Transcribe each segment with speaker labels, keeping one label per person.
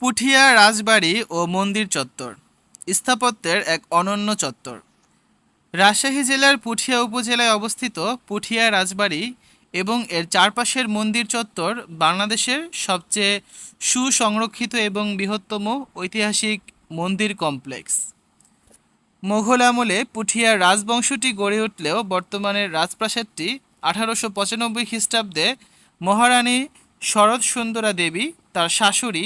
Speaker 1: পুঠিয়া রাজবাড়ি ও মন্দির চত্বর স্থাপত্যের এক অনন্য চত্বর। রাজশাহী জেলার পুঠিয়া উপজেলায় অবস্থিত পুঠিয়া রাজবাড়ি এবং এর চারপাশের মন্দির চত্বর বাংলাদেশের সবচেয়ে সুসংরক্ষিত এবং বৃহত্তম ঐতিহাসিক মন্দির কমপ্লেক্স। মোঘল আমলে পুঠিয়া রাজবংশটি গড়ে উঠলেও বর্তমানের রাজপ্রাসাদটি 1895 খ্রিস্টাব্দে মহারানী শরৎ সুন্দরা দেবী তার শাশুড়ি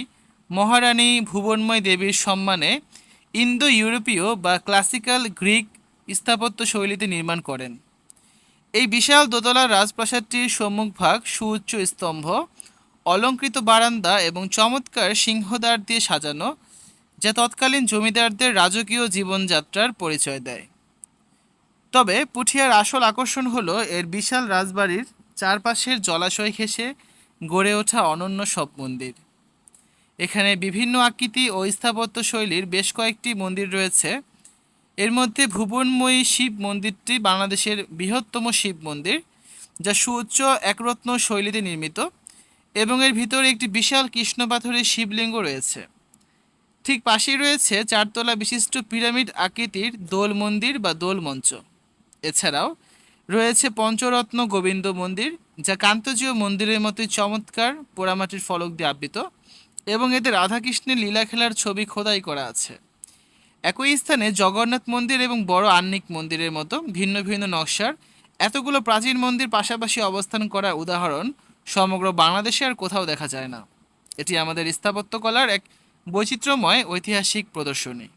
Speaker 1: মহারানী ভুবনময় দেবীর সম্মানে ইন্দো ইউরোপীয় বা ক্লাসিক্যাল গ্রিক স্থাপত্য শৈলীতে নির্মাণ করেন। এই বিশাল দোতলা রাজপ্রাসাদটির সম্মুখভাগ সুউচ্চ স্তম্ভ, অলংকৃত বারান্দা এবং চমৎকার সিংহদ্বার দিয়ে সাজানো, যা তৎকালীন জমিদারদের রাজকীয় জীবনযাত্রার পরিচয় দেয়। তবে পুঠিয়ার আসল আকর্ষণ হলো এর বিশাল রাজবাড়ির চারপাশের জলাশয় ঘেঁষে গড়ে ওঠা অনন্য সব মন্দির। এখানে বিভিন্ন আকৃতি ও স্থাপত্য শৈলীর বেশ কয়েকটি মন্দির রয়েছে। এর মধ্যে ভুবনময়ী শিব মন্দিরটি বাংলাদেশের বৃহত্তম শিব মন্দির, যা সুউচ্চ একরত্ন শৈলীতে নির্মিত এবং এর ভিতরে একটি বিশাল কৃষ্ণ পাথরের শিবলিঙ্গ রয়েছে। ঠিক পাশেই রয়েছে চারতলা বিশিষ্ট পিরামিড আকৃতির দোল মন্দির বা দোল মঞ্চ। এছাড়াও রয়েছে পঞ্চরত্ন গোবিন্দ মন্দির, যা কান্তজীয় মন্দিরের মতোই চমৎকার পোড়ামাটির ফলক দিয়ে আবৃত এবং এতে রাধাকৃষ্ণের লীলা খেলার ছবি খোদাই করা আছে। একই স্থানে জগন্নাথ মন্দির এবং বড় আহ্নিক মন্দিরের মতো ভিন্ন ভিন্ন নকশার এতগুলো প্রাচীন মন্দির পাশাপাশি অবস্থান করার উদাহরণ সমগ্র বাংলাদেশে আর কোথাও দেখা যায় না। এটি আমাদের স্থাপত্যকলার এক বৈচিত্র্যময় ঐতিহাসিক প্রদর্শনী।